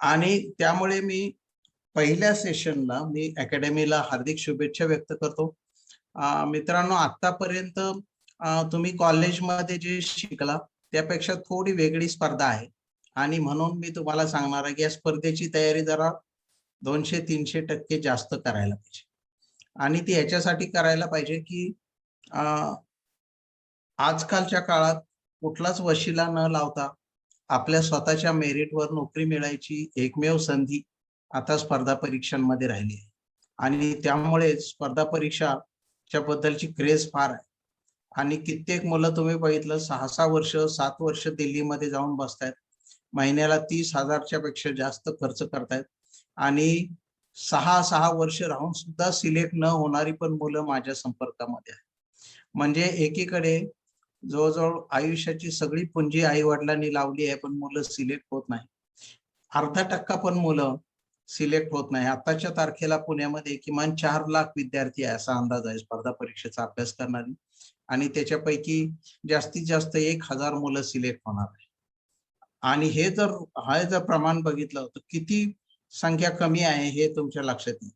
आणि त्यामुळे मी पहिल्या सेशनला मी अकॅडमीला हार्दिक शुभेच्छा व्यक्त करतो. मित्रांनो, आतापर्यंत तुम्ही कॉलेजमध्ये जे शिकला त्यापेक्षा थोडी वेगळी स्पर्धा आहे आणि म्हणून मी तुम्हाला सांगणार आहे की या स्पर्धेची तयारी जरा 200-300% जास्त करायला पाहिजे. आणि ती ह्याच्यासाठी करायला पाहिजे की आजकालच्या काळात कुठलाच वशिला न लावता आपल्या स्वतःच्या मेरिटवर नोकरी मिळायची एकमेव संधी आता स्पर्धा परीक्षांमध्ये राहिली आहे. आणि त्यामुळे स्पर्धा परीक्षाच्या बद्दलची क्रेज फार आहे. आणि कित्येक मुलं तुम्ही बघितलं 6-6 वर्ष, 7 वर्ष दिल्लीमध्ये जाऊन बसतायत. महिन्याला 30,000च्या पेक्षा जास्त खर्च करतायत आणि 6-6 वर्ष राहून सुद्धा सिलेक्ट न होणारी पण मुलं माझ्या संपर्कामध्ये आहेत. म्हणजे एकीकडे जवळजवळ आयुष्याची सगळी पुंजी आई वडिलांनी लावली आहे, पण मुलं सिलेक्ट होत नाही. 0.5% पण मुलं सिलेक्ट होत नाही. आताच्या तारखेला पुण्यामध्ये किमान 4 लाख विद्यार्थी आहे असा अंदाज आहे स्पर्धा परीक्षेचा अभ्यास करणारी. आणि त्याच्यापैकी जास्तीत जास्त 1,000 मुलं सिलेक्ट होणार आहे. आणि हे जर प्रमाण बघितलं तर किती संख्या कमी आहे हे तुमच्या लक्षात येईल.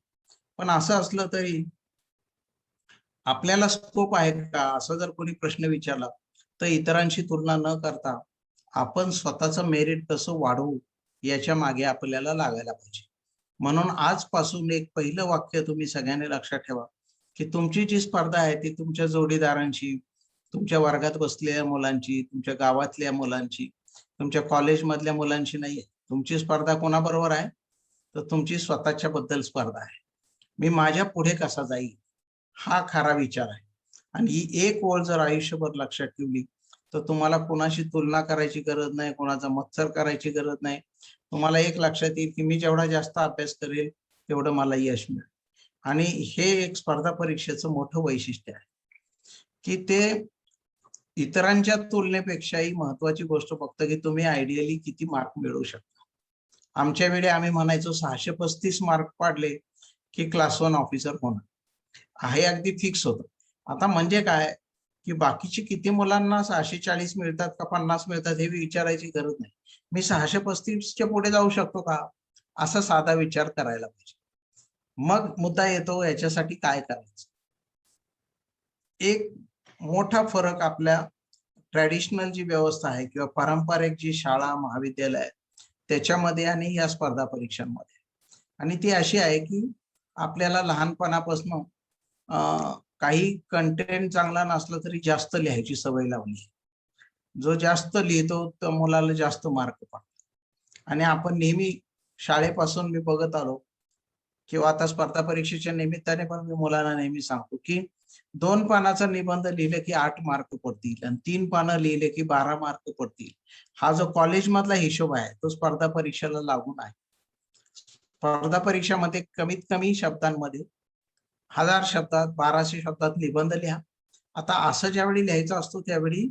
पण असं असलं तरी आपल्याला स्कोप आहे का असं जर कोणी प्रश्न विचारला तर इतरांशी तुलना न करता आपण स्वतःचं मेरिट कसं वाढवू याच्या मागे आपल्याला लागायला पाहिजे. म्हणून आजपासून एक पहिलं वाक्य तुम्ही सगळ्यांनी लक्षात ठेवा की तुमची जी स्पर्धा आहे ती तुमच्या जोडीदारांची, तुमच्या वर्गात बसलेल्या मुलांची, तुमच्या गावातल्या मुलांची, तुमच्या कॉलेजमधल्या मुलांची नाहीये. तुमची स्पर्धा कोणाबरोबर आहे? तर तुमची स्वतःच्या बद्दल स्पर्धा आहे. मी माझ्या पुढे कसा जाईल हा खरा विचार आहे. आणि ही एक ओळ जर आयुष्यभर लक्षात ठेवली तर तुम्हाला कोणाशी तुलना करायची गरज नाही, कोणाचा मत्सर करायची गरज नाही. तुम्हाला एक लक्षात येईल की मी जेवढा जास्त अभ्यास करेल तेवढं मला यश मिळेल. आणि हे एक स्पर्धा परीक्षेचं मोठं वैशिष्ट्य आहे की ते इतरांच्या तुलनेपेक्षाही महत्वाची गोष्ट बघतं की तुम्ही आयडियली किती मार्क मिळवू शकता. आमच्या वेळी आम्ही म्हणायचो 635 मार्क पाडले की क्लास 1 ऑफिसर होणार. हे अगदी फिक्स होतं. आता म्हणजे काय की बाकीची किती मुलांना 640 मिळतात का 50 मिळतात हे विचारायची गरज नाही. मी 635च्या पुढे जाऊ शकतो का असा साधा विचार करायला पाहिजे. मग मुद्दा येतो याच्यासाठी काय करायचं. एक मोठा फरक आपल्या ट्रॅडिशनल जी व्यवस्था आहे किंवा पारंपरिक जी शाळा महाविद्यालय आहे त्याच्यामध्ये आणि या स्पर्धा परीक्षांमध्ये, आणि ती अशी आहे की आपल्याला लहानपणापासून काही कंटेंट चांगला नसला तरी जास्त लिहायची सवय लावली. जो जास्त लिहितो त्या मुलाला जास्त मार्क पडतात. आणि आपण नेहमी शाळेपासून मी बघत आलो किंवा आता स्पर्धा परीक्षेच्या निमित्ताने पण मी मुलांना नेहमी सांगतो की 2 पानाचा निबंध लिहिले की 8 मार्क पडतील आणि 3 पानं लिहिले की 12 मार्क पडतील. हा जो कॉलेजमधला हिशोब आहे तो स्पर्धा परीक्षेला लागू नाही. स्पर्धा परीक्षामध्ये कमीत कमी शब्दांमध्ये 1000 शब्दात 1200 शब्दात निबंध लिहा. आता असं ज्यावेळी लिहायचं असतो त्यावेळी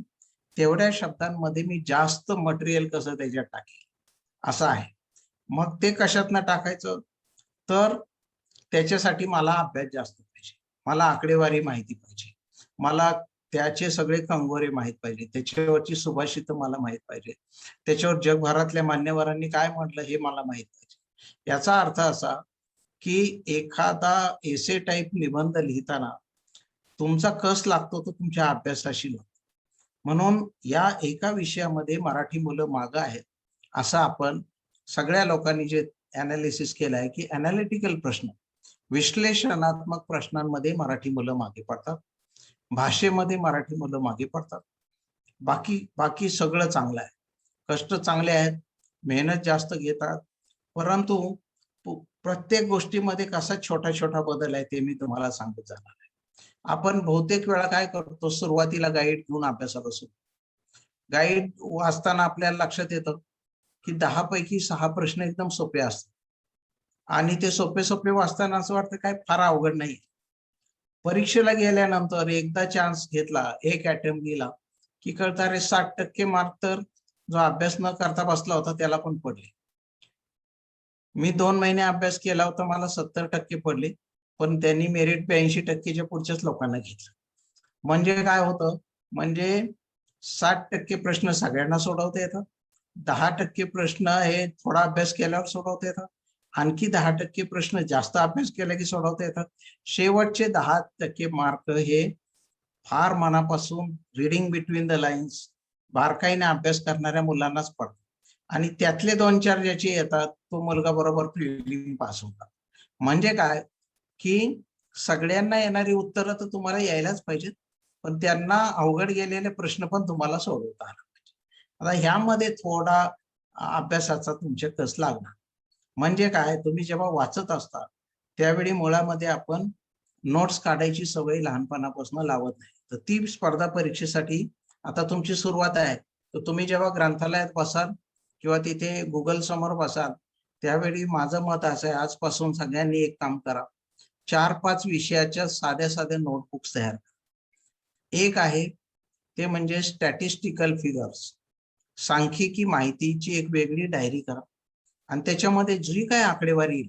तेवढ्या शब्दांमध्ये मी जास्त मटेरियल कसं त्याच्यात टाकेल असं आहे. मग ते कशातनं टाकायचं तर त्याच्यासाठी मला अभ्यास जास्त पाहिजे, मला आकडेवारी माहिती पाहिजे, मला त्याचे सगळे कंगोरे माहित पाहिजे, त्याच्यावरची सुभाषित मला माहित पाहिजे, त्याच्यावर जगभरातल्या मान्यवरांनी काय म्हटलं हे मला माहित पाहिजे. याचा अर्थ असा की एखादा एसे टाईप निबंध लिहिताना तुमचा कस लागतो तो तुमच्या अभ्यासाशी लागतो. म्हणून या एका विषयामध्ये मराठी मुलं मागं आहेत असं आपण सगळ्या लोकांनी जे अनालिसिस केलं आहे की अनालिटिकल प्रश्न, विश्लेषणात्मक प्रश्नांमध्ये मराठी मुलं मागे पडतात, भाषेमध्ये मराठी मुलं मागे पडतात. बाकी सगळं चांगलं आहे, कष्ट चांगले आहेत, मेहनत जास्त घेतात, परंतु प्रत्येक गोष्टीमध्ये कसा छोटा छोटा बदल आहे ते मी तुम्हाला सांगत जाणार आहे. आपण बहुतेक वेळा काय करतो, सुरुवातीला गाईड घेऊन अभ्यासाला बसतो. गाईड वाचताना आपल्याला लक्षात येतं की 10 पैकी 6 प्रश्न एकदम सोपे असतात आणि ते सोपे सोपे वाचताना असं वाटतं काय फार अवघड नाही. परीक्षेला गेल्यानंतर एकदा चान्स घेतला, एक अटेम्प्ट दिला की कळतं अरे 60% मार्क तर जो अभ्यास न करता बसला होता त्याला पण पडले. मी 2 महिने अभ्यास केला होता, मला 70% पडले, पण त्यांनी मेरिट 82%च्या पुढच्याच लोकांना घेतलं. म्हणजे काय होतं, म्हणजे 60% प्रश्न सगळ्यांना सोडवता येतात 10% प्रश्न हे थोडा अभ्यास केल्यावर सोडवता येतात, आणखी 10% प्रश्न जास्त अभ्यास केला की सोडवता येतात. शेवटचे 10% मार्क हे फार मनापासून रीडिंग बिटवीन द लाईन्स बारकाईने अभ्यास करणाऱ्या मुलांनाच पडतात. आणि त्यातले 2-4 ज्याचे येतात तो मुलगा बरोबर प्रिलिम पास होतात. म्हणजे काय की सगळ्यांना येणारी उत्तरं तर तुम्हाला यायलाच पाहिजेत, पण त्यांना अवघड गेलेले प्रश्न पण तुम्हाला सोडवता आला पाहिजे. आता ह्यामध्ये थोडा अभ्यासाचा तुमच्या कस लागणार. म्हणजे काय, तुम्ही जेव्हा वाचत असता त्यावेळी मुळामध्ये आपण नोट्स काढायची सवय लहानपणापासून लावत नाही. तर ती स्पर्धा परीक्षेसाठी आता तुमची सुरुवात आहे. तर तुम्ही जेव्हा ग्रंथालयात बसाल किंवा तिथे गुगल समोर बसाल, त्यावेळी माझं मत असं आहे, आजपासून सगळ्यांनी एक काम करा. 4-5 विषयाच्या साध्या-साध्या नोटबुक्स तयार करा. एक आहे ते म्हणजे स्टॅटिस्टिकल फिगर्स, सांख्यिकी माहितीची एक वेगळी डायरी करा आणि त्याच्यामध्ये जी काही आकडेवारी येईल,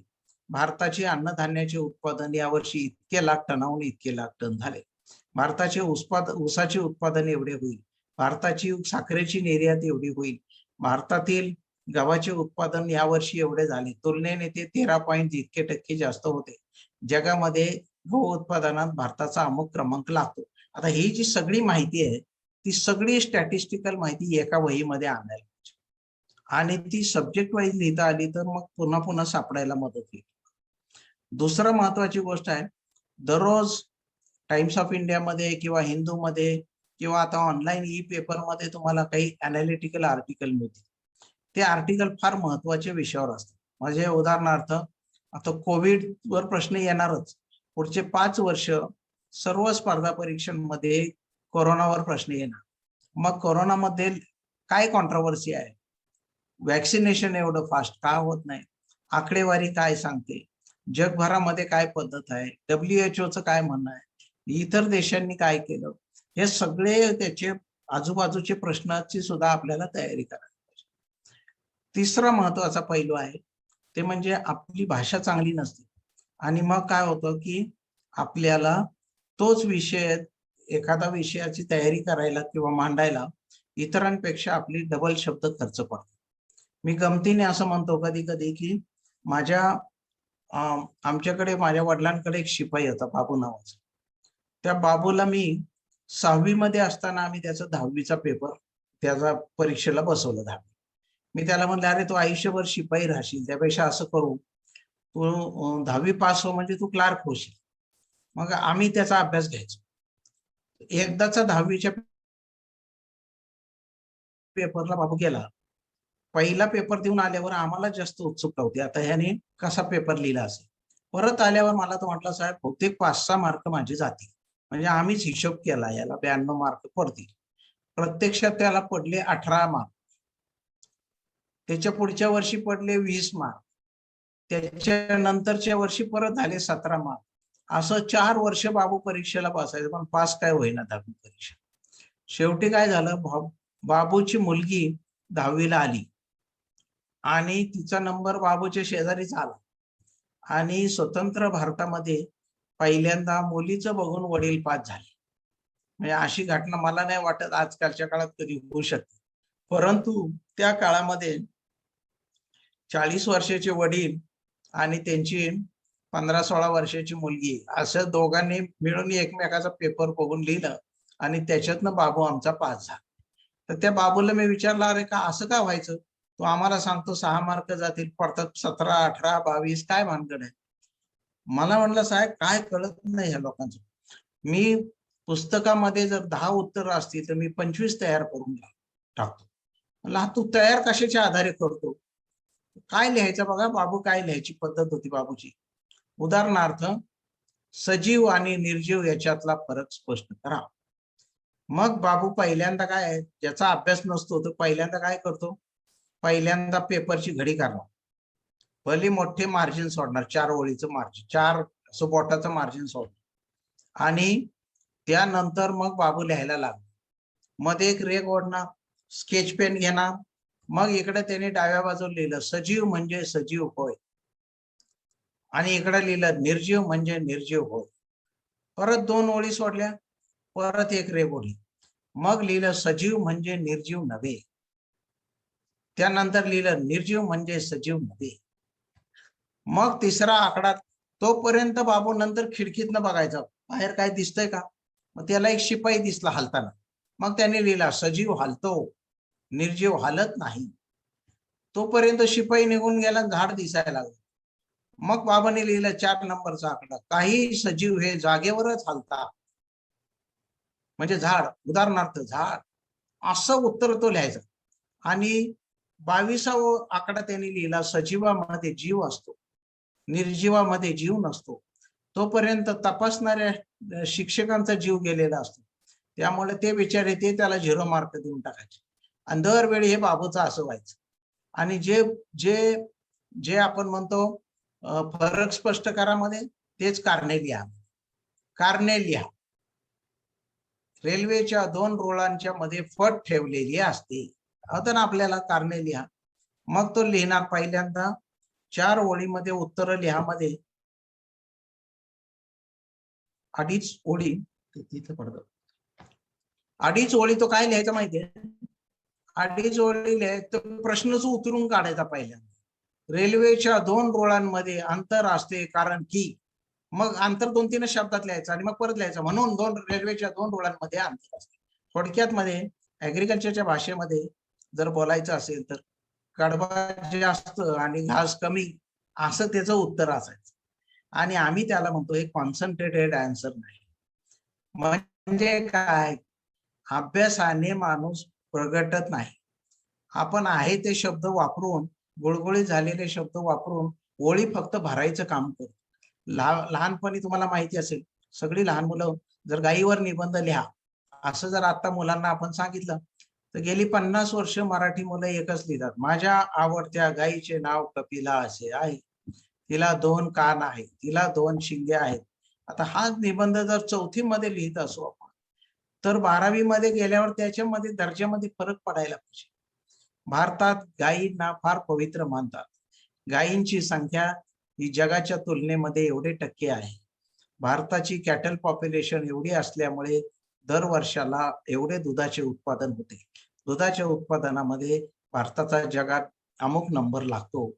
भारताचे अन्नधान्याचे उत्पादन यावर्षी इतके लाख टनाहून इतके लाख टन झाले, भारताचे ऊसाचे उत्पादन एवढे होईल, भारताची साखरेची निर्यात एवढी होईल, भारतातील गव्हाचे उत्पादन यावर्षी एवढे झाले, तुलनेने ते 13% जास्त होते. जगामध्ये गहू उत्पादनात भारताचा अमुक क्रमांक लागतो. आता ही जी सगळी माहिती आहे, ती सगळी स्टॅटिस्टिकल माहिती एका वहीमध्ये आणायला पाहिजे आणि ती सब्जेक्ट वाईज लिहिता आली तर मग पुन्हा पुन्हा सापडायला मदत होईल. दुसरं महत्वाची गोष्ट आहे, दररोज टाइम्स ऑफ इंडियामध्ये किंवा हिंदूमध्ये किंवा आता ऑनलाईन ई पेपरमध्ये तुम्हाला काही अनालिटिकल आर्टिकल मिळतील. ते आर्टिकल फार महत्वाच्या विषयावर असतात. म्हणजे उदाहरणार्थ आता कोविड वर प्रश्न येणारच. पुढचे 5 वर्ष सर्व स्पर्धा परीक्षांमध्ये कोरोनावर प्रश्न येणार. मग कोरोनामध्ये काय कॉन्ट्रोव्हर्सी आहे? वॅक्सिनेशन एवढं फास्ट का होत नाही? आकडेवारी काय सांगते? जगभरामध्ये काय पद्धत आहे? WHO काय म्हणणं आहे? इतर देशांनी काय केलं? हे सगळे त्याचे आजूबाजूचे प्रश्नाची सुद्धा आपल्याला तयारी करायला पाहिजे. तिसरा महत्वाचा पैलू आहे ते म्हणजे आपली भाषा चांगली नसते आणि मग काय होतं की आपल्याला तोच विषय, एखादा विषयाची तयारी करायला किंवा मांडायला इतरांपेक्षा आपली डबल शब्द खर्च पडतो. मी गमतीने असं म्हणतो कधी-कधी की आमच्याकडे माझ्या वडिलांकडे एक शिपाई होता बाबू नावाचा. त्या बाबूला मी 6वी मध्ये असताना आम्ही त्याचा 10वीचा पेपर त्याचा परीक्षेला बसवलं 10वी. मी त्याला म्हणलं, "अरे तू आयुष्यभर शिपाई राहशील, त्यापेक्षा असं करू, तू 10वी पास हो म्हणजे तू क्लार्क होशील." मग आम्ही त्याचा अभ्यास घ्यायचो. एकदाचा 10वीच्या पेपरला बाबू गेला. पहिला पेपर देऊन आल्यावर आम्हाला जास्त उत्सुकता होती. आता ह्याने कसा पेपर लिहिला असेल. परत आल्यावर मला तो म्हटला, "साहेब बहुतेक 5-6 मार्क माझे जातील." म्हणजे आम्हीच हिशोब केला याला 92 मार्क पडतील. प्रत्यक्षात त्याला पडले 18 मार्क. त्याच्या पुढच्या वर्षी पडले 20 मार्क. त्याच्या नंतरच्या वर्षी परत झाले 17 मार्क. असं 4 वर्ष बाबू परीक्षेला बसायचा, पण पास काय होईना 10वी परीक्षा. शेवटी काय झालं, बाबूची मुलगी 10वीला आली आणि तिचा नंबर बाबूच्या शेजारीच आला आणि स्वतंत्र भारतामध्ये पहिल्यांदा मुलीचं बघून वडील पास झाले. म्हणजे अशी घटना मला नाही वाटत आजकालच्या काळात कधी होऊ शकते. परंतु त्या काळामध्ये 40 वर्षाचे वडील आणि त्यांची 15-16 वर्षाची मुलगी असं दोघांनी मिळून एकमेकाचा पेपर बघून लिहिलं आणि त्याच्यातनं बाबू आमचा पास झाला. तर त्या बाबूला मी विचारलं, "अरे का असं का व्हायचं? तो आम्हाला सांगतो 6 मार्क जातील, पडतात 17, 18, 22 काय भानगड आहे?" मला म्हणलं, "साहेब काय कळत नाही ह्या लोकांचं. मी पुस्तकामध्ये जर 10 उत्तर असतील तर मी 25 तयार करून टाकतो." म्हणलं, "हा तू तयार कशाच्या आधारे करतो?" काय लिहायचं बघा, बाबू काय लिहायची पद्धत होती बाबूची. उदाहरणार्थ, सजीव आणि निर्जीव याच्यातला फरक स्पष्ट करा. मग बाबू पहिल्यांदा काय आहे, ज्याचा अभ्यास नसतो तो पहिल्यांदा काय करतो, पहिल्यांदा पेपरची घडी करणार. भले मोठे मार्जिन सोडणार, 4 ओळीचं मार्जिन, 4 असं बोटाचं मार्जिन सोडणार आणि त्यानंतर मग बाबू लिहायला लागला. मध्ये एक रेघ ओढणार, स्केच पेन घेणार, मग इकडे त्याने डाव्या बाजूला लिहिलं सजीव म्हणजे सजीव होय आणि इकडे लिहिलं निर्जीव म्हणजे निर्जीव होय. परत 2 ओळी सोडल्या, परत एक रेघ ओढली, मग लिहिलं सजीव म्हणजे निर्जीव नव्हे. त्यानंतर लिहिलं निर्जीव म्हणजे सजीव नव्हे. मग तिसरा आकडा, तोपर्यंत बाबू नंतर खिडकीतनं बघायचा बाहेर काय दिसतंय का. मग त्याला एक शिपाई दिसला हलताना. मग त्याने लिहिला सजीव हलतो, निर्जीव हालत नाही. तोपर्यंत शिपाई निघून गेला, झाड दिसायला लागलं. मग बाबांनी लिहिलं 4 नंबरचा आकडा, काही सजीव हे जागेवरच हलतात. म्हणजे झाड, उदाहरणार्थ झाड, असं उत्तर तो लिहायचा. आणि 22वा आकडा त्यांनी लिहिला सजीवामध्ये जीव असतो, निर्जीवामध्ये जीव नसतो. तोपर्यंत तपासणाऱ्या शिक्षकांचा जीव गेलेला असतो. त्यामुळे ते बिचारे ते त्याला 0 मार्क देऊन टाकायचे. आणि दरवेळी हे बाबूचं असं व्हायचं. आणि जे जे जे आपण म्हणतो फरक स्पष्ट करामध्ये, तेच कारणे लिहा. कारणे लिहा. रेल्वेच्या 2 रुळांच्या मध्ये फट ठेवलेली असते. आता ना आपल्याला कारणे लिहा. मग तो लिहिणार पहिल्यांदा 4 ओळीमध्ये उत्तर लिहा मध्ये 2.5 ओळी तिथे पडतं. 2.5 ओळी तो काय लिहायचा माहितीये? 2.5 ओळी लिहायचं, प्रश्नच उतरून काढायचा पहिल्यांदा. रेल्वेच्या 2 रुळांमध्ये अंतर असते कारण की, मग अंतर 2-3 शब्दात लिहायचं आणि मग परत लिहायचं म्हणून रेल्वेच्या 2 रुळांमध्ये अंतर असते. थोडक्यात मध्ये ऍग्रिकल्चरच्या भाषेमध्ये जर बोलायचं असेल तर कडबा जास्त आणि घास कमी, असं त्याचं उत्तर असायचं. आणि आम्ही त्याला म्हणतो हे कॉन्सन्ट्रेटेड आन्सर नाही. म्हणजे काय, अभ्यासाने माणूस प्रगटत नाही. आपण आहे ते शब्द वापरून, गुळगुळीत झालेले शब्द वापरून ओळी फक्त भरायचं काम करतो. लहानपणी तुम्हाला माहिती असेल, सगळी लहान मुलं जर गायीवर निबंध लिहा असं जर आता मुलांना आपण सांगितलं तर गेली 50 वर्ष मराठी मुलं एकच लिहितात, माझ्या आवडत्या गायीचे नाव कपिला असे आहे, तिला 2 कान आहेत, तिला 2 शिंगे आहेत. आता हा निबंध जर 4थी मध्ये लिहित असू आपण, तर 12वी मध्ये गेल्यावर त्याच्यामध्ये दर्जामध्ये फरक पडायला पाहिजे. भारतात गायींना फार पवित्र मानतात. गायींची संख्या ही जगाच्या तुलनेमध्ये एवढे टक्के आहे. भारताची कॅटल पॉप्युलेशन एवढी असल्यामुळे दर वर्षाला एवढे दुधाचे उत्पादन होते. दुधाच्या उत्पादनामध्ये भारताचा जगात अमुक नंबर लागतो.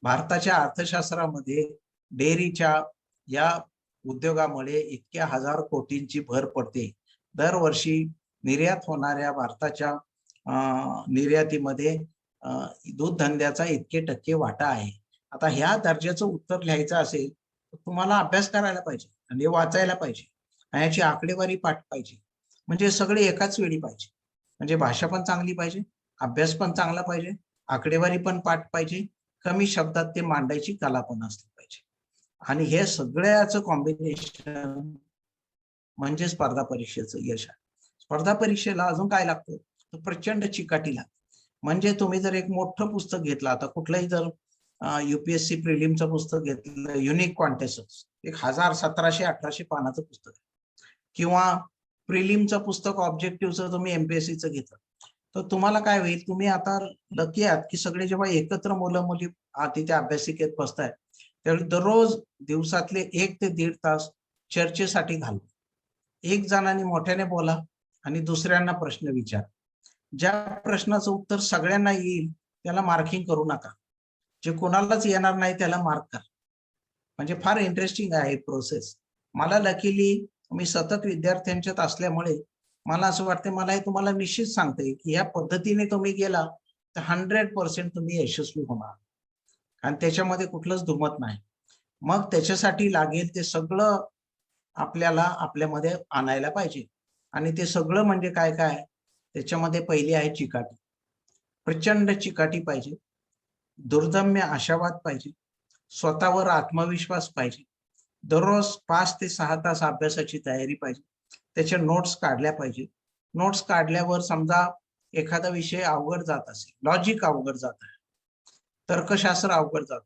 भारताच्या अर्थशास्त्रामध्ये डेअरीच्या या उद्योगामुळे इतक्या हजार कोटींची भर पडते. दरवर्षी निर्यात होणाऱ्या भारताच्या निर्यातीमध्ये दूध धंद्याचा इतके टक्के वाटा आहे. आता ह्या दर्जाचं उत्तर लिहायचं असेल तर तुम्हाला अभ्यास करायला पाहिजे आणि वाचायला पाहिजे आणि याची आकडेवारी पाठ पाहिजे. म्हणजे सगळे एकाच वेळी पाहिजे. म्हणजे भाषा पण चांगली पाहिजे, अभ्यास पण चांगला पाहिजे, आकडेवारी पण पाठ पाहिजे, कमी शब्दात ते मांडायची कला पण असली पाहिजे. आणि हे सगळ्याचं कॉम्बिनेशन म्हणजे स्पर्धा परीक्षेचं यश आहे. स्पर्धा परीक्षेला अजून काय लागतं तर प्रचंड चिकाटी लागते. म्हणजे तुम्ही जर एक मोठं पुस्तक घेतलं, आता कुठलंही जर युपीएससी प्रिलिमचं पुस्तक घेतलं, युनिक क्वांटेसन्स, 1700-1800 पानाचं पुस्तक आहे. किंवा प्रिलिमचं पुस्तक ऑब्जेक्टिव्हचं तुम्ही एमपीएससीचं घेतलं, तर तुम्हाला काय होईल, तुम्ही आता लकी आहात की सगळे जेव्हा एकत्र मुलं मुली तिथे अभ्यासिकेत बसतायत, त्यावेळी दररोज दिवसातले 1 ते 1.5 तास चर्चेसाठी घालवा. एक जणांनी मोठ्याने बोला आणि दुसऱ्यांना प्रश्न विचार. ज्या प्रश्नाचं उत्तर सगळ्यांना येईल त्याला मार्किंग करू नका, जे कोणालाच येणार नाही त्याला मार्क करा. म्हणजे फार इंटरेस्टिंग आहे प्रोसेस. मला लकीली मी सतत विद्यार्थ्यांच्यात असल्यामुळे मला असं वाटतं, मला हे तुम्हाला निश्चित सांगते की या पद्धतीने तुम्ही गेला तर 100% तुम्ही यशस्वी होणार आणि त्याच्यामध्ये कुठलंच दुमत नाही. मग त्याच्यासाठी लागेल ते सगळं आपल्याला आपल्यामध्ये आणायला पाहिजे. आणि ते सगळं म्हणजे काय काय, त्याच्यामध्ये पहिली आहे चिकाटी. प्रचंड चिकाटी पाहिजे, दुर्दम्य आशावाद पाहिजे, स्वतःवर आत्मविश्वास पाहिजे, दररोज 5 ते 6 तास अभ्यासाची तयारी पाहिजे, त्याच्या नोट्स काढल्या पाहिजे. नोट्स काढल्यावर समजा एखादा विषय अवघड जात असेल, लॉजिक अवघड जात आहे, तर्कशास्त्र अवघड जात,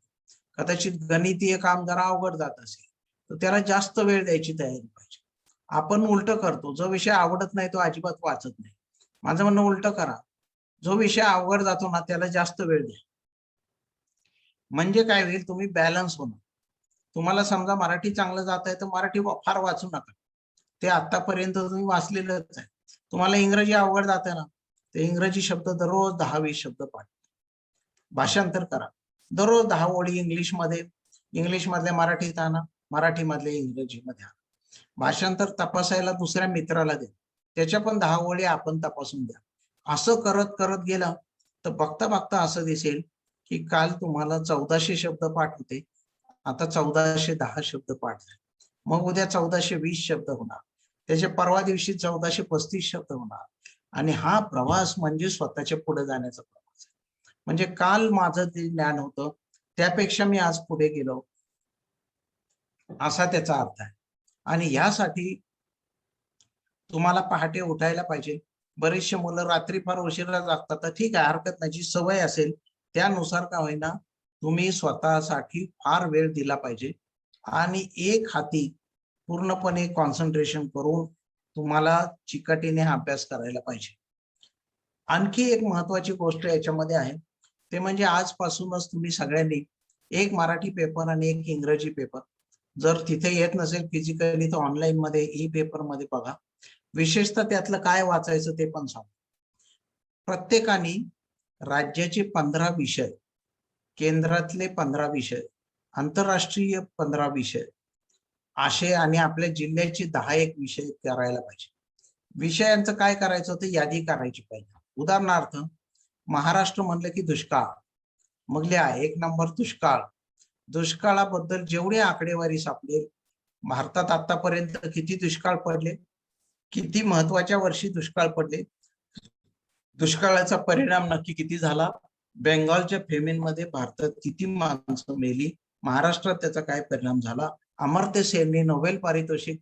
कदाचित गणितीय काम जरा अवघड जात असेल, तर त्याला जास्त वेळ द्यायची तयारी पाहिजे. आपण उलट करतो, जो विषय आवडत नाही तो अजिबात वाचत नाही. माझं म्हणणं उलट करा, जो विषय अवघड जातो ना त्याला जास्त वेळ द्या. म्हणजे काय होईल, तुम्ही बॅलन्स होणार. तुम्हाला समजा मराठी चांगलं जात आहे तर मराठी फार वाचू नका, ते आतापर्यंत तुम्ही वाचलेलंच आहे. तुम्हाला इंग्रजी अवघड जात आहे ना, ते इंग्रजी शब्द दररोज 10-20 शब्द पाठ. भाषांतर करा. दररोज 10 ओळी इंग्लिशमध्ये, इंग्लिशमधले मराठीत आणा, मराठीमधले इंग्रजीमध्ये आणा. भाषांतर तपासायला दुसऱ्या मित्राला द्या, त्याच्या पण 10 ओळी आपण तपासून द्या. असं करत करत गेलं तर बघता बघता असं दिसेल की काल तुम्हाला 1400 शब्द पाठ होते, आता 1410 शब्द पाठ झाले. मग उद्या 1420 शब्द होणार, त्याच्या परवा दिवशी 1435 शब्द होणार. आणि हा प्रवास म्हणजे स्वतःच्या पुढे जाण्याचा प्रवास आहे. म्हणजे काल माझं जे ज्ञान होतं त्यापेक्षा मी आज पुढे गेलो, असा त्याचा अर्थ आहे. आणि यासाठी तुम्हाला पहाटे उठायला पाहिजे. बरेचसे मुलं रात्री फार उशिरा जागतात, तर ठीक आहे, हरकत नाही. जी सवय असेल त्यानुसार का होईना तुम्ही स्वतःसाठी फार वेळ दिला पाहिजे आणि एक हाती पूर्णपणे कॉन्सन्ट्रेशन करून तुम्हाला चिकाटीने हा अभ्यास करायला पाहिजे. आणखी एक महत्वाची गोष्ट याच्यामध्ये आहे, ते म्हणजे आजपासूनच तुम्ही सगळ्यांनी एक मराठी पेपर आणि एक इंग्रजी पेपर, जर तिथे येत नसेल फिजिकली तर ऑनलाईन मध्ये ई पेपर मध्ये बघा. विशेषतः त्यातलं काय वाचायचं ते पण सांगतो. प्रत्येकाने राज्याचे 15 विषय, केंद्रातले 15 विषय, आंतरराष्ट्रीय 15 विषय असे आणि आपल्या जिल्ह्याचे 10-1 विषय करायला पाहिजे. विषयांचं काय करायचं होतं, यादी करायची पाहिजे. उदाहरणार्थ महाराष्ट्र म्हणलं की दुष्काळ, मग लिहा 1 नंबर दुष्काळ. दुष्काळाबद्दल जेवढे आकडेवारी सापडेल, भारतात आतापर्यंत किती दुष्काळ पडले, किती महत्वाच्या वर्षी दुष्काळ पडले, दुष्काळाचा परिणाम नक्की किती झाला, बेंगॉलच्या फेमिनमध्ये भारतात किती माणसं मेली, महाराष्ट्रात त्याचा काय परिणाम झाला. अमर्त्य सेनने नोबेल पारितोषिक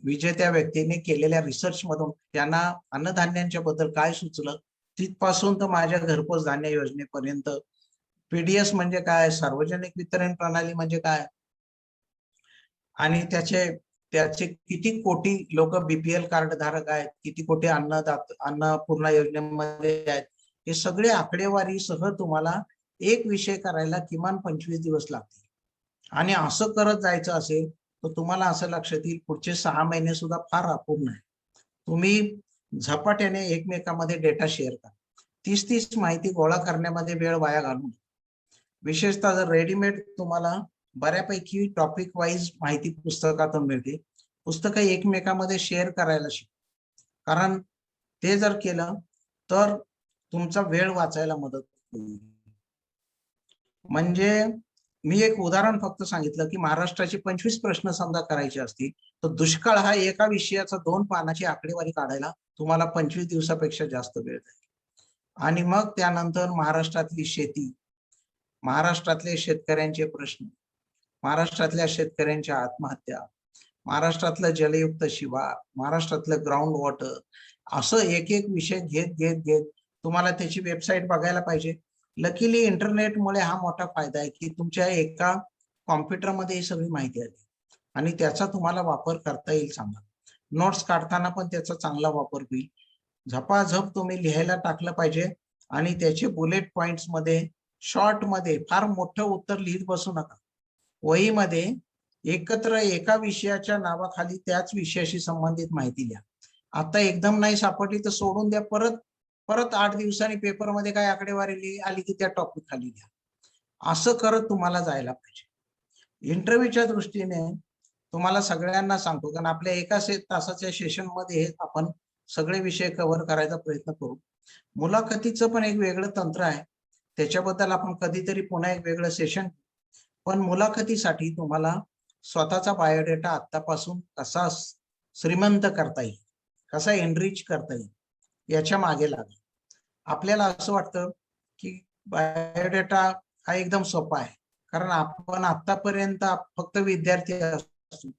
विजेत्या व्यक्तीने केलेल्या रिसर्च मधून त्यांना अन्नधान्यांच्या बद्दल काय सुचलं, तिथपासून तर माझ्या घरपोच धान्य योजनेपर्यंत, पीडीएस म्हणजे काय, सार्वजनिक वितरण प्रणाली म्हणजे काय, आणि त्याचे त्याचे किती कोटी लोक बीपीएल कार्ड धारक आहेत, किती कोटी अन्नपूर्णा योजनेमध्ये आहेत, हे सगळे आकडेवारी सह तुम्हाला एक विषय करायला किमान 25 दिवस लागतील. आणि असं करत जायचं असेल तर तुम्हाला असं लक्षात येईल पुढचे 6 महिने सुद्धा फार अपूर्ण आहे. तुम्ही झपाट्याने एकमेकांमध्ये डेटा शेअर करा. 30 माहिती गोळा करण्यामध्ये वेळ वाया घालू नये. विशेषतः जर रेडीमेड तुम्हाला बऱ्यापैकी टॉपिक वाईज माहिती पुस्तकातून मिळते, पुस्तकं एकमेकांमध्ये शेअर करायला शिका. कारण ते जर केलं तर तुमचा वेळ वाचायला मदत होईल. म्हणजे मी एक उदाहरण फक्त सांगितलं की महाराष्ट्राचे 25 प्रश्न समजा करायचे असतील तर दुष्काळ हा एका विषयाचा 2 पानाची आकडेवारी काढायला तुम्हाला 25 दिवसापेक्षा जास्त वेळ जाईल. आणि मग त्यानंतर महाराष्ट्रातली शेती, महाराष्ट्रातले शेतकऱ्यांचे प्रश्न, महाराष्ट्रातल्या शेतकऱ्यांच्या आत्महत्या, महाराष्ट्रातलं जलयुक्त शिवार, महाराष्ट्रातलं ग्राउंड वॉटर, असं एक एक विषय घेत घेत घेत तुम्हाला त्याची वेबसाईट बघायला पाहिजे. लकीली इंटरनेटमुळे हा मोठा फायदा आहे की तुमच्या एका कॉम्प्युटरमध्ये ही सगळी माहिती आली आणि त्याचा तुम्हाला वापर करता येईल चांगला. नोट्स काढताना पण त्याचा चांगला वापर होईल. झपाझप तुम्ही लिहायला टाकलं पाहिजे आणि त्याचे बुलेट पॉइंट्स मध्ये, शॉर्ट मध्ये, फार मोठं उत्तर लिहित बसू नका. वहीमध्ये एकत्र एका विषयाच्या नावाखाली त्याच विषयाशी संबंधित माहिती लिहा. आता एकदम नाही सापडली तर सोडून द्या, परत 8 दिवसांनी पेपरमध्ये काय आकडेवारी आली की त्या टॉपिक खाली लिहा. असं करत तुम्हाला जायला पाहिजे. इंटरव्ह्यूच्या दृष्टीने तुम्हाला सगळ्यांना सांगतो, कारण आपल्या एका तासाच्या सेशन मध्ये आपण सगळे विषय कव्हर करायचा प्रयत्न करू. मुलाखतीचं पण एक वेगळं तंत्र आहे, त्याच्याबद्दल आपण कधीतरी पुन्हा एक वेगळं सेशन. पण मुलाखतीसाठी तुम्हाला स्वतःचा बायोडेटा आतापासून कसा श्रीमंत करता येईल, कसा एनरिच करता येईल, याच्या मागे लागेल. आपल्याला असं वाटतं की बायोडेटा हा एकदम सोपा आहे, कारण आपण आतापर्यंत फक्त विद्यार्थी असतो,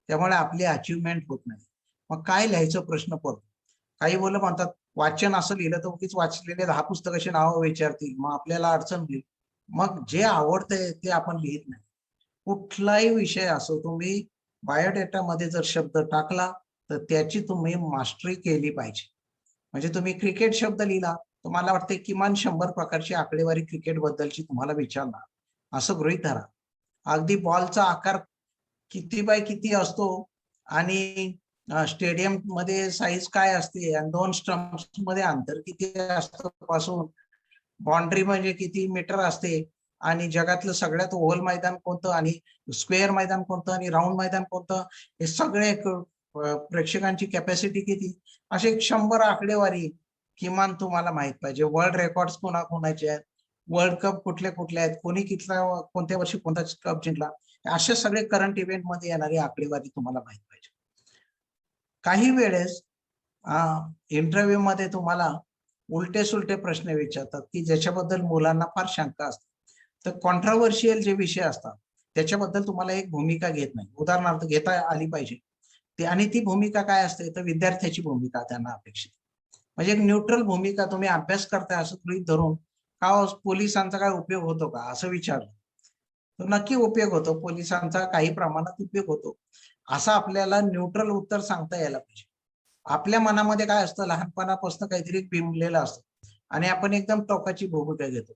त्यामुळे आपली अचिव्हमेंट होत नाही. मग काय लिहायचं प्रश्न पडतो. काही मुलं म्हणतात वाचन असं लिहिलं तर उगीच वाचलेले 10 पुस्तकाची नावं विचारतील, मग आपल्याला अडचण होईल. मग जे आवडतंय ते आपण लिहित नाही. कुठलाही विषय असो, तुम्ही बायोडेटा मध्ये जर शब्द टाकला तर त्याची तुम्ही मास्टरी केली पाहिजे. म्हणजे तुम्ही क्रिकेट शब्द लिहिला, तुम्हाला वाटते किमान 100 प्रकारची आकडेवारी क्रिकेट बद्दलची तुम्हाला विचारणार, असं गृहीत धरा. अगदी बॉलचा आकार किती बाय किती असतो आणि स्टेडियम मध्ये साईज काय असते आणि 2 स्टंप्स मध्ये अंतर किती असतं पासून बाउंड्री म्हणजे किती मीटर असते आणि जगातलं सगळ्यात ओव्हल मैदान कोणतं आणि स्क्वेअर मैदान कोणतं आणि राऊंड मैदान कोणतं, हे सगळे प्रेक्षकांची कॅपॅसिटी किती, असे 100 आकडेवारी किमान तुम्हाला माहित पाहिजे. वर्ल्ड रेकॉर्ड्स कोणाकोणाचे आहेत, वर्ल्ड कप कुठले कुठले आहेत, कोणी कोणत्या वर्षी कोणता कप जिंकला, असे सगळे करंट इव्हेंट मध्ये येणारी आकडेवारी तुम्हाला माहित पाहिजे. काही वेळेस इंटरव्ह्यू मध्ये तुम्हाला उलटे सुलटे प्रश्न विचारतात की ज्याच्याबद्दल मुलांना फार शंका असते. तर कॉन्ट्रोवर्शियल जे विषय असतात त्याच्याबद्दल तुम्हाला एक भूमिका घेत नाही, उदाहरणार्थ घेता आली पाहिजे ते, आणि ती भूमिका काय असते तर विद्यार्थ्याची भूमिका त्यांना अपेक्षित, म्हणजे एक न्यूट्रल भूमिका. तुम्ही अभ्यास करताय असं गृहीत धरून का पोलिसांचा काय उपयोग होतो का असं विचारलं तर नक्की उपयोग होतो, पोलिसांचा काही प्रमाणात उपयोग होतो, असं आपल्याला न्यूट्रल उत्तर सांगता यायला पाहिजे. आपल्या मनामध्ये काय असतं, लहानपणापासून काहीतरी बिंबलेलं असतं आणि आपण एकदम टोकाची भूमिका घेतो.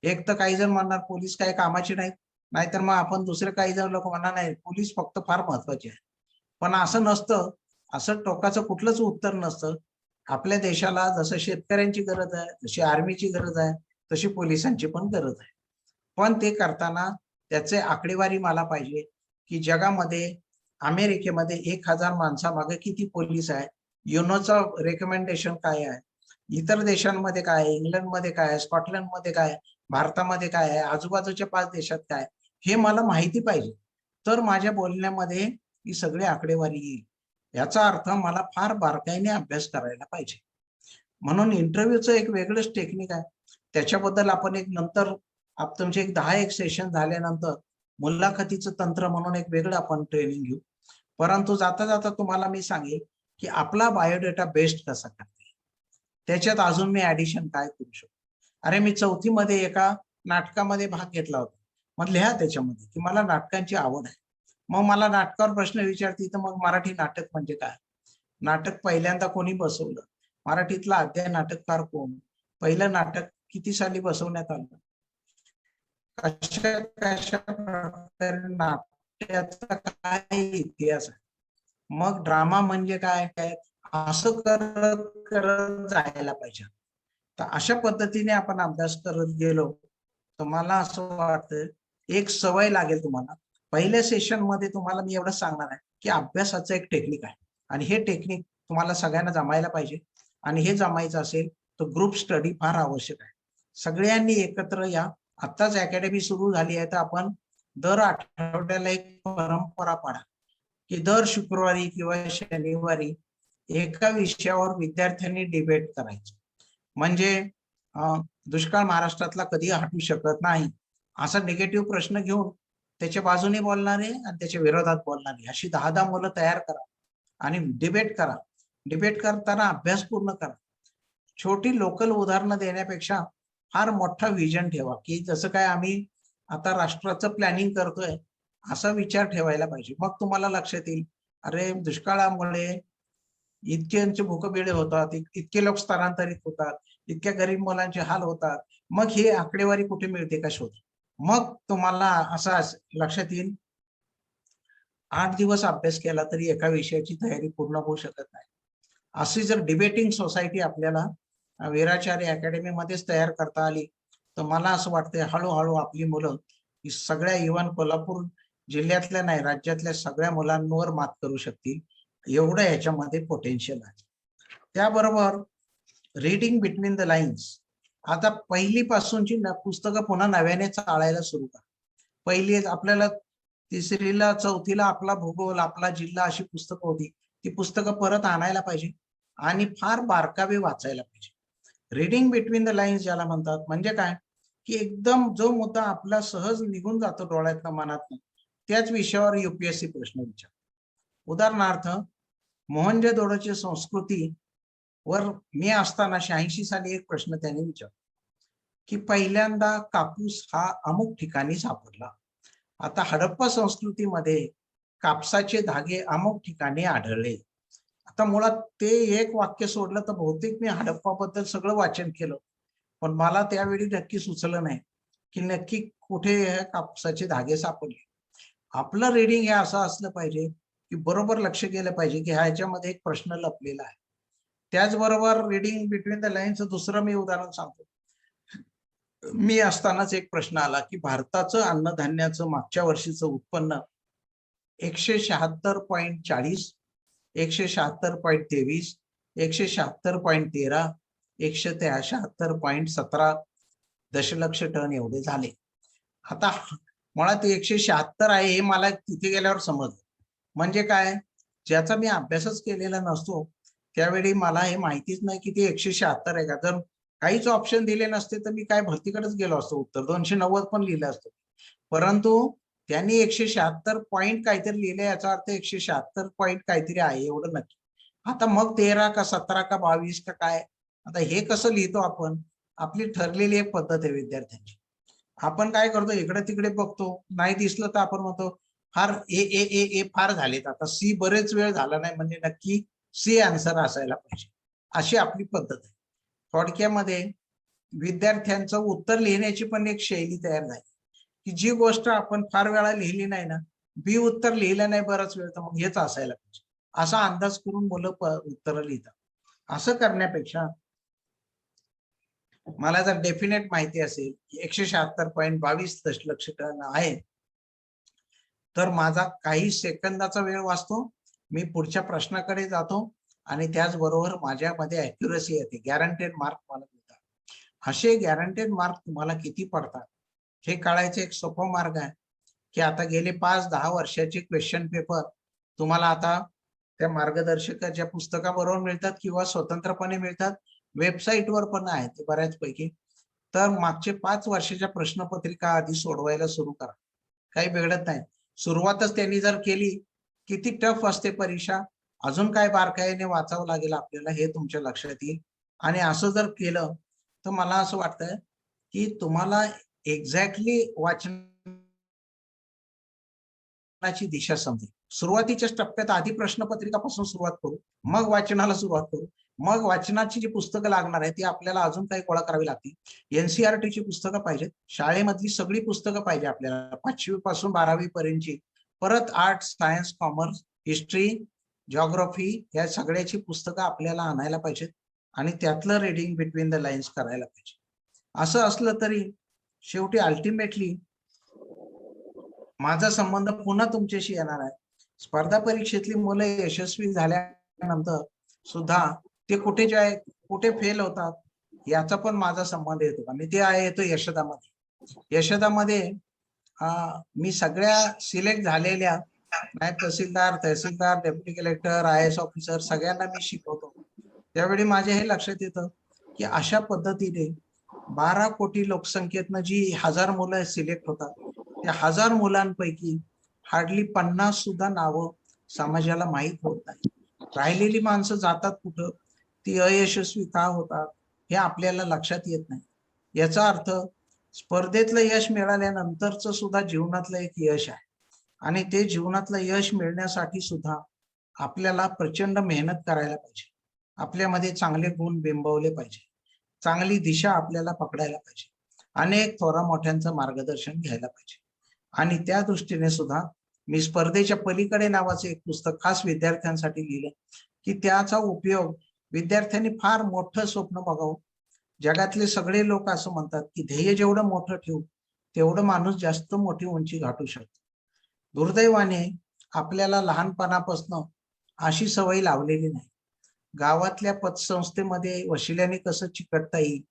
एक तर काही जण म्हणणार पोलीस काही कामाचे नाहीत, नाहीतर मग आपण दुसरे काही जण लोक म्हणणार नाही पोलीस फक्त फार महत्वाचे आहे. पण असं नसतं, असं टोकाचं कुठलंच उत्तर नसतं. आपल्या देशाला जसं शेतकऱ्यांची गरज आहे, जशी आर्मीची गरज आहे, तशी पोलिसांची पण गरज आहे. पण ते करताना त्याचे आकडेवारी मला पाहिजे की जगामध्ये अमेरिकेमध्ये 1000 माणसामागे किती पोलीस आहे, युनोचं रेकमेंडेशन काय आहे, इतर देशांमध्ये काय आहे, इंग्लंडमध्ये काय आहे, स्कॉटलंडमध्ये काय आहे, भारतामध्ये काय आहे, आजूबाजूच्या 5 देशात काय, हे मला माहिती पाहिजे. तर माझ्या बोलण्यामध्ये ही सगळी आकडेवारी येईल. याचा अर्थ मला फार बारकाईने अभ्यास करायला पाहिजे. म्हणून इंटरव्ह्यूचं एक वेगळंच टेक्निक आहे. त्याच्याबद्दल आपण एक नंतर तुमचे एक 10 सेशन झाल्यानंतर मुलाखतीचं तंत्र म्हणून एक वेगळं आपण ट्रेनिंग घेऊ. परंतु जाता जाता तुम्हाला मी सांगेन की आपला बायोडेटा बेस्ट कसा करता येईल, त्याच्यात अजून मी ऍडिशन काय करू शकतो. अरे मी 4थी मध्ये एका नाटकामध्ये भाग घेतला होता, मग लिहा त्याच्यामध्ये की मला नाटकांची आवड आहे. मग मला नाटकावर प्रश्न विचारते तर मग मराठी नाटक म्हणजे काय, नाटक पहिल्यांदा कोणी बसवलं, मराठीतला आद्य नाटककार कोण, पहिलं नाटक किती साली बसवण्यात आलं, कशा कशा प्रकारे नाट्याचा काय इतिहास आहे, मग ड्रामा म्हणजे काय काय, असं करत करत जायला पाहिजे. तर अशा पद्धतीने आपण अभ्यास करत गेलो तर मला असं वाटतं एक सवय लागेल तुम्हाला. पहिल्या सेशन मध्ये तुम्हाला मी एवढं सांगणार आहे की अभ्यासाचं एक टेक्निक आहे आणि हे टेक्निक तुम्हाला सगळ्यांना जमायला पाहिजे. आणि हे जमायचं असेल तर ग्रुप स्टडी फार आवश्यक आहे. सगळ्यांनी एकत्र या. आत्ताच अकॅडमी सुरू झाली आहे तर आपण दर आठवड्याला एक परंपरा पाडा की दर शुक्रवारी किंवा शनिवारी एका विषयावर विद्यार्थ्यांनी डिबेट करायचं. म्हणजे दुष्काळ महाराष्ट्रातला कधी हटू शकत नाही असा निगेटिव्ह प्रश्न घेऊन त्याच्या बाजूने बोलणारे आणि त्याच्या विरोधात बोलणारे अशी 10-10 मुलं तयार करा आणि डिबेट करा. डिबेट करताना अभ्यास पूर्ण करा. छोटी लोकल उदाहरणं देण्यापेक्षा फार मोठा विजन ठेवा की जसं काय आम्ही आता राष्ट्राचं प्लॅनिंग करतोय असा विचार ठेवायला पाहिजे. मग तुम्हाला लक्षात येईल अरे दुष्काळामुळे इतक्यांचे भूकबेडे होतात, इतके लोक स्थलांतरित होतात, इतक्या गरीब मुलांचे हाल होतात, मग ही आकडेवारी कुठे मिळते का शोध. मग तुम्हाला असं लक्षात येईल 8 दिवस अभ्यास केला तरी एका विषयाची तयारी पूर्ण होऊ शकत नाही. अशी जर डिबेटिंग सोसायटी आपल्याला वीराचार्य अकॅडमीमध्येच तयार करता आली तर मला असं वाटतंय हळूहळू आपली मुलं ही सगळ्या इव्हन कोल्हापूर जिल्ह्यातल्या नाही राज्यातल्या सगळ्या मुलांवर मात करू शकतील, एवढं याच्यामध्ये पोटेन्शियल आहे. त्याबरोबर रीडिंग बिटवीन द लाईन्स. आता पहिलीपासूनची पुस्तकं पुन्हा नव्याने चाळायला सुरू करा. पहिली आपल्याला 3रीला 4थीला आपला भूगोल आपला जिल्हा अशी पुस्तकं होती, ती पुस्तकं परत आणायला पाहिजे आणि फार बारकावे वाचायला पाहिजे. रीडिंग बिटवीन द लाईन्स ज्याला म्हणतात म्हणजे काय की एकदम जो मुद्दा आपला सहज निघून जातो डोळ्यातनं मनातनं त्याच विषयावर युपीएससी प्रश्न विचार. उदाहरणार्थ मोहनजोदडोची संस्कृती वर मी असताना 86 साली एक प्रश्न त्यांनी विचारला की पहिल्यांदा कापूस हा अमुक ठिकाणी सापडला. आता हडप्पा संस्कृतीमध्ये कापसाचे धागे अमुक ठिकाणी आढळले. आता मुळात ते एक वाक्य सोडलं तर बहुतेक मी हडप्पाबद्दल सगळं वाचन केलं, पण मला त्यावेळी नक्की सुचलं नाही की नक्की कुठे कापसाचे धागे सापडले. आपलं रीडिंग हे असं असलं पाहिजे की बरोबर लक्ष गेलं पाहिजे की ह्याच्यामध्ये एक प्रश्न लपलेला आहे. त्याचबरोबर रीडिंग बिटवीन द लाईन्स दुसरं मी उदाहरण सांगतो. मी असतानाच एक प्रश्न आला की भारताचं अन्नधान्याचं मागच्या वर्षीचं उत्पन्न 176.40, 176.23, 176.13, 176.17 दशलक्ष टन एवढे झाले. आता मुळात 176 आहे हे मला तिथे गेल्यावर समजलं. म्हणजे काय, ज्याचा मी अभ्यासच केलेला नसतो त्यावेळी मला हे माहितीच नाही की ते 176 आहे का. जर काहीच ऑप्शन दिले नसते तर मी काय भरतीकडेच गेलो असतो, उत्तर 290 पण लिहिलं असतं. परंतु त्यांनी 176 पॉईंट काहीतरी लिहिले, याचा अर्थ 176 पॉईंट काहीतरी आहे एवढं नक्की. आता मग 13 का 17 का 22 का काय, आता हे कसं लिहितो आपण, आपली ठरलेली एक पद्धत आहे विद्यार्थ्यांची. आपण काय करतो, इकडे तिकडे बघतो, नाही दिसलं तर आपण म्हणतो फार ए ए ए ए फार झालेत, आता सी बरेच वेळ झाला नाही म्हणजे नक्की सी आन्सर असायला पाहिजे, अशी आपली पद्धत आहे. थोडक्यामध्ये विद्यार्थ्यांचं उत्तर लिहिण्याची पण एक शैली तयार झाली की जी गोष्ट आपण फार वेळा लिहिली नाही ना, बी उत्तर लिहिलं नाही बराच वेळ, तर मग हेच असायला पाहिजे असा अंदाज करून मुलं उत्तर लिहितात. असं करण्यापेक्षा मला जर डेफिनेट माहिती असेल की 176.22 दशलक्ष टन आहे, तर माझा काही सेकंदाचा वेळ वाचतो, मी पुढच्या प्रश्नाकडे जातो आणि त्याचबरोबर माझ्यामध्ये अॅक्युरसी येते, गॅरंटेड मार्क मला मिळतात. असे गॅरंटेड मार्क तुम्हाला किती पडतात हे कळायचं एक सोपा मार्ग आहे की आता गेले 5-10 वर्षाचे क्वेश्चन पेपर तुम्हाला आता त्या मार्गदर्शकाच्या पुस्तकाबरोबर मिळतात किंवा स्वतंत्रपणे मिळतात, वेबसाईटवर पण आहेत ते बऱ्याचपैकी. तर मागचे 5 वर्षाच्या प्रश्नपत्रिका आधी सोडवायला सुरू करा, काही बिघडत नाही. सुरुवातच त्यांनी जर केली, किती टफ असते परीक्षा, अजून काय बारकाईने वाचावं लागेल आपल्याला हे तुमच्या लक्षात येईल. आणि असं जर केलं तर मला असं वाटतंय की तुम्हाला एक्झॅक्टली वाचनाची दिशा समजेल. सुरुवातीच्या टप्प्यात आधी प्रश्नपत्रिकापासून सुरुवात करू, मग वाचनाला सुरुवात करू, मग वाचनाची जी पुस्तकं लागणार आहेत ती आपल्याला अजून काही गोळा करावी लागतील. एनसीईआरटीची पुस्तकं पाहिजेत, शाळेमधली सगळी पुस्तकं पाहिजे आपल्याला 5वी पासून 12वी पर्यंतची. परत arts, science, commerce, history, geography या सगळ्याची पुस्तकं आपल्याला आणायला पाहिजेत आणि त्यातलं रीडिंग बिटवीन द लाईन्स करायला पाहिजे. असं असलं तरी शेवटी अल्टिमेटली माझा संबंध पुन्हा तुमच्याशी येणार आहे. स्पर्धा परीक्षेतली मुलं यशस्वी झाल्यानंतर सुद्धा ते कुठे फेल होतात याचा पण माझा संबंध येतो. आणि ते येतो यशोदामध्ये. यशोदामध्ये मी सगळ्या सिलेक्ट झालेल्या नायब तहसीलदार, डेप्युटी कलेक्टर, IAS ऑफिसर सगळ्यांना मी शिकवतो. त्यावेळी माझ्या हे लक्षात येतं की अशा पद्धतीने 12 कोटी लोकसंख्येतनं जी 1000 मुलं सिलेक्ट होतात, त्या 1000 मुलांपैकी हार्डली 50 सुद्धा नावं समाजाला माहीत होत नाही. राहिलेली माणसं जातात कुठं, ती अयशस्वी का होतात हे आपल्याला लक्षात येत नाही. याचा अर्थ स्पर्धेतलं यश मिळाल्यानंतरच सुद्धा जीवनातलं एक यश आहे आणि ते जीवनातलं यश मिळण्यासाठी सुद्धा आपल्याला प्रचंड मेहनत करायला पाहिजे. आपल्यामध्ये चांगले गुण बिंबवले पाहिजे, चांगली दिशा आपल्याला पकडायला पाहिजे, अनेक थोरा मोठ्यांचं मार्गदर्शन घ्यायला पाहिजे. आणि त्या दृष्टीने सुद्धा मी स्पर्धेच्या पलीकडे नावाचं एक पुस्तक खास विद्यार्थ्यांसाठी लिहिलं की त्याचा उपयोग विद्यार्थ्यांनी फार मोठं स्वप्न बघावं. जगातले सगळे लोक असं म्हणतात की ध्येय जेवढं मोठं ठेवू तेवढं माणूस जास्त मोठी उंची गाठू शकतो. दुर्दैवाने आपल्याला लहानपणापासून अशी सवय लावलेली नाही. गावातल्या पतसंस्थेमध्ये वशिल्याने कसं चिकटता येईल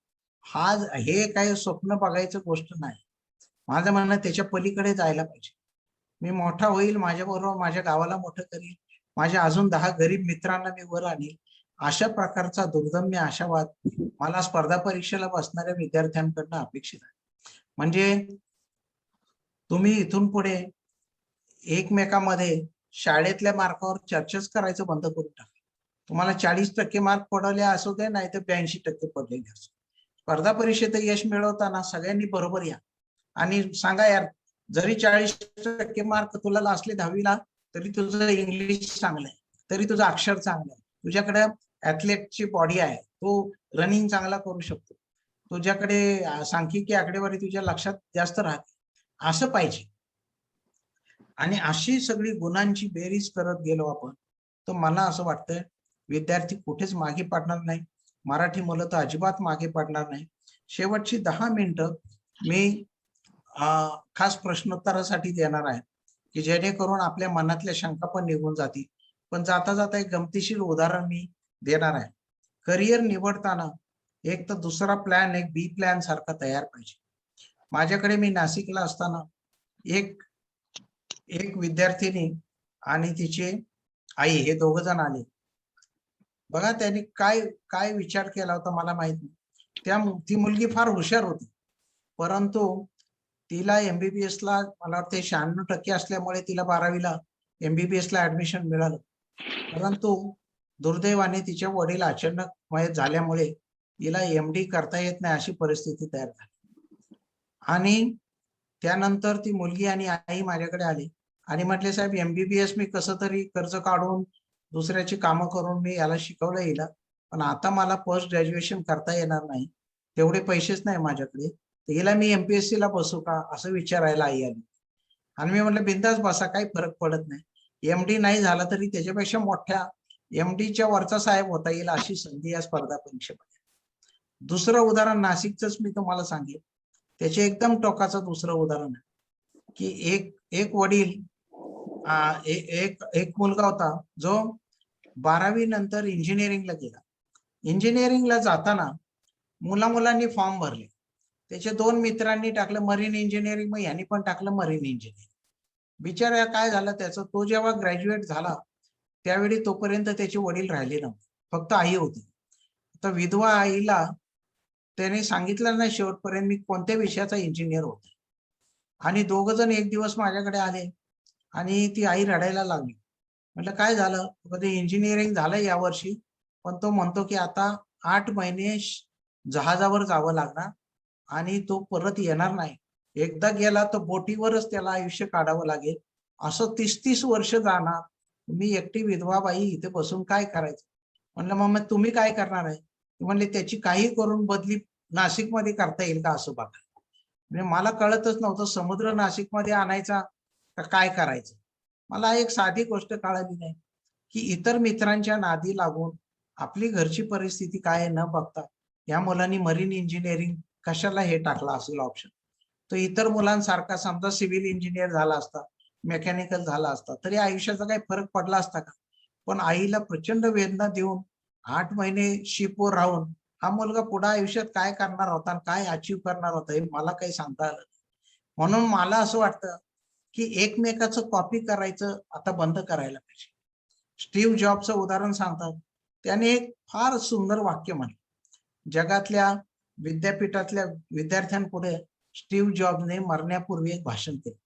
हे काही स्वप्न बघायचं गोष्ट नाही. माझं म्हणणं त्याच्या पलीकडे जायला पाहिजे. मी मोठा होईल, माझ्याबरोबर माझ्या गावाला मोठं करील, माझ्या अजून 10 गरीब मित्रांना मी वर आणील, अशा प्रकारचा दुर्दम्य आशावाद मला स्पर्धा परीक्षेला बसणाऱ्या विद्यार्थ्यांकडनं अपेक्षित आहे. म्हणजे तुम्ही इथून पुढे एकमेकांमध्ये शाळेतल्या मार्कावर चर्चाच करायचं बंद करून टाका. तुम्हाला 40% मार्क पडले असू दे, नाही तर 82% पडलेले असो, स्पर्धा परीक्षेत यश मिळवताना सगळ्यांनी बरोबर या आणि सांगा यार, जरी 40% मार्क तुला असले 10वीला तरी तुझं इंग्लिश चांगलं आहे, तरी तुझं अक्षर चांगलं आहे, तुझ्याकडे ॲथलेटची बॉडी आहे, तो रनिंग चांगला करू शकतो, तुझ्याकडे सांख्यिकी आकडेवारी तुझ्या लक्षात जास्त राहते, असं पाहिजे. आणि अशी सगळी गुणांची बेरीज करत गेलो आपण तर मला असं वाटतंय विद्यार्थी कुठेच मागे पडणार नाही. मराठी मुलं तर अजिबात मागे पडणार नाही. शेवटची 10 मिनिटं मी खास प्रश्नोत्तरासाठी देणार आहे, की जेणेकरून आपल्या मनातल्या शंका पण निघून जातील. पण जाता जाता एक गमतीशीर उदाहरण मी देणार आहे. करिअर निवडताना एक तर दुसरा प्लॅन, एक बी प्लॅन सारखा तयार पाहिजे. माझ्याकडे मी नाशिकला असताना एक एक विद्यार्थिनी आणि तिचे आई हे दोघ जण आले. बघा त्यांनी काय काय विचार केला होता मला माहित नाही. ती मुलगी फार हुशार होती, परंतु तिला MBBS ला मला वाटते 96% असल्यामुळे तिला 12वीला MBBS ला ऍडमिशन मिळालं. परंतु दुर्दैवाने तिचे वडील अचानक मयत झाल्यामुळे तिला MD करता येत नाही अशी परिस्थिती तयार झाली. आणि त्यानंतर ती मुलगी आणि आई माझ्याकडे आली आणि म्हटले, साहेब MBBS मी कसं तरी कर्ज काढून दुसऱ्याची कामं करून मी याला शिकवलं हिला, पण आता मला पोस्ट ग्रॅज्युएशन करता येणार नाही, तेवढे पैसेच नाही माझ्याकडे, हिला मी MPSC ला बसू का असं विचारायला आई आली. आणि मी म्हटलं बिंदास बसा, काही फरक पडत नाही, MD नाही झाला तरी त्याच्यापेक्षा मोठ्या MDच्या वरचा साहेब होता येईल अशी संधी या स्पर्धा परीक्षेमध्ये. दुसरं उदाहरण नाशिकचंच मी तुम्हाला सांगेन. त्याचे एकदम टोकाचं दुसरं उदाहरण आहे की एक वडील एक मुलगा होता जो 12वी नंतर इंजिनिअरिंगला गेला. इंजिनिअरिंगला जाताना मुलांनी फॉर्म भरले. त्याचे 2 मित्रांनी टाकलं मरीन इंजिनिअरिंग, मग यांनी पण टाकलं मरीन इंजिनिअरिंग. बिचारा काय झालं त्याचं, तो जेव्हा ग्रॅज्युएट झाला त्यावेळी तोपर्यंत त्याचे वडील राहिले नव्हते, फक्त आई होती. तर विधवा आईला त्याने सांगितलं नाही शेवटपर्यंत मी कोणत्या विषयाचा इंजिनियर होतो. आणि दोघ जण एक दिवस माझ्याकडे आले आणि ती आई रडायला लागली. म्हटलं काय झालं? कधी इंजिनिअरिंग झालं यावर्षी, पण तो म्हणतो की आता 8 महिने जहाजावर जावं लागणार आणि तो परत येणार नाही. एकदा गेला तर बोटीवरच त्याला आयुष्य काढावं लागेल. असं 30-30 वर्ष जाणार. मी एकटी विधवा बाई इथे बसून काय करायचं? म्हणलं मग तुम्ही काय करणार आहे? म्हणले त्याची काही करून बदली नाशिकमध्ये करता येईल का असं बघा. म्हणजे मला कळतच नव्हतं समुद्र नाशिकमध्ये आणायचा का काय करायचं. मला एक साधी गोष्ट कळाली नाही की इतर मित्रांच्या नादी लागून आपली घरची परिस्थिती काय न बघता या मुलांनी मरीन इंजिनिअरिंग कशाला हे टाकलं असेल ऑप्शन. तो इतर मुलांसारखा समजा सिव्हिल इंजिनियर झाला असता, मेकॅनिकल झाला असता तरी आयुष्याचा काही फरक पडला असता का? पण आईला प्रचंड वेदना देऊन 8 महिने शिपवर राहून हा मुलगा पुढे आयुष्यात काय करणार होता आणि काय अचीव करणार होता हे मला काही सांगता आलं. म्हणून मला असं वाटतं की एकमेकाचं कॉपी करायचं आता बंद करायला पाहिजे. स्टीव्ह जॉबचं उदाहरण सांगतात. त्याने एक फार सुंदर वाक्य म्हटलं. जगातल्या विद्यापीठातल्या विद्यार्थ्यांपुढे स्टीव्ह जॉबने मरण्यापूर्वी एक भाषण केलं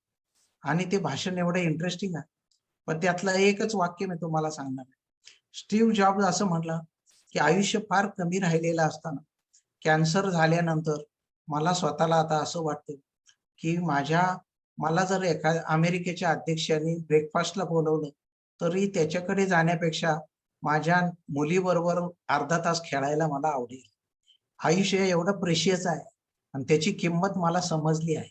आणि ते भाषण एवढं इंटरेस्टिंग आहे. पण त्यातलं एकच वाक्य मी तुम्हाला सांगणार आहे. स्टीव्ह जॉब असं म्हटलं की आयुष्य फार कमी राहिलेलं असताना कॅन्सर झाल्यानंतर मला स्वतःला आता असं वाटतं की मला जर एका अमेरिकेच्या अध्यक्षांनी ब्रेकफास्टला बोलवलं तरी त्याच्याकडे जाण्यापेक्षा माझ्या मुलीबरोबर अर्धा तास खेळायला मला आवडेल. आयुष्य एवढं प्रेशियस आहे आणि त्याची किंमत मला समजली आहे.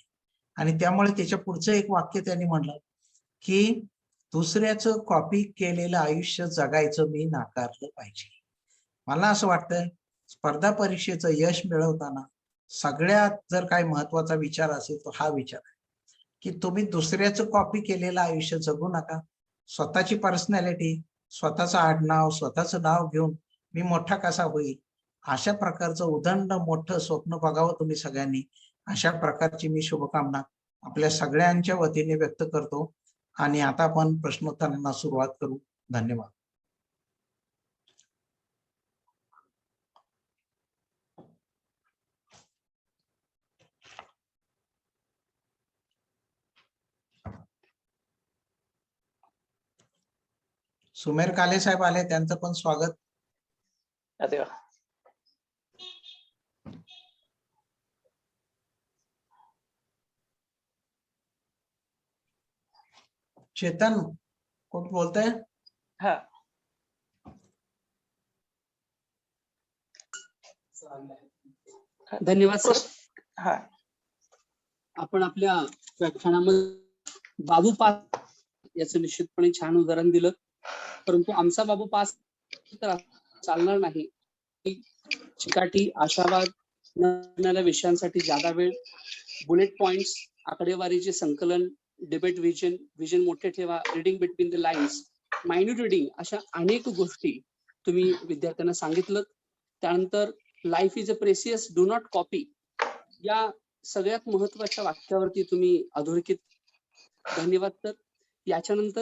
आणि त्यामुळे त्याच्या पुढचं एक वाक्य त्यांनी म्हटलं की दुसऱ्याचं कॉपी केलेलं आयुष्य जगायचं मी नाकारलं पाहिजे. मला असं वाटतं स्पर्धा परीक्षेचं यश मिळवताना सगळ्यात जर काही महत्वाचा विचार असेल तो हा विचार आहे की तुम्ही दुसऱ्याचं कॉपी केलेलं आयुष्य जगू नका. स्वतःची पर्सनॅलिटी, स्वतःचं आडनाव, स्वतःचं नाव घेऊन मी मोठा कसा होईल अशा प्रकारचं उदंड मोठं स्वप्न बघावं तुम्ही सगळ्यांनी. अशा प्रकारची मी शुभकामना आपल्या सगळ्यांच्या वतीने व्यक्त करतो. आणि आता आपण प्रश्नोत्तरांना सुरुवात करू. धन्यवाद. सुमेर काले साहेब आले, त्यांचं पण स्वागत. चेतन कोण बोलतंय? धन्यवाद सर. आपण आपल्या व्याख्यानामध्ये बाबू पास याचं निश्चितपणे छान उदाहरण दिलं, परंतु आमचा बाबू पास तर चालणार नाही. चिकाटी, आशावाद, येणाऱ्या विषयांसाठी जादा वेळ, बुलेट पॉइंट्स, आकडेवारीचे संकलन, डिबेट विजन, विजन मोठे ठेवा, reading between the lines, minute reading, अशा अनेक गोष्टी तुम्ही विद्यार्थ्यांना सांगितलं. त्यानंतर life is a precious, do not copy, या सगळ्यात महत्वाच्या वाक्यावरती तुम्ही अधोरेखित. धन्यवाद सर. याच्यानंतर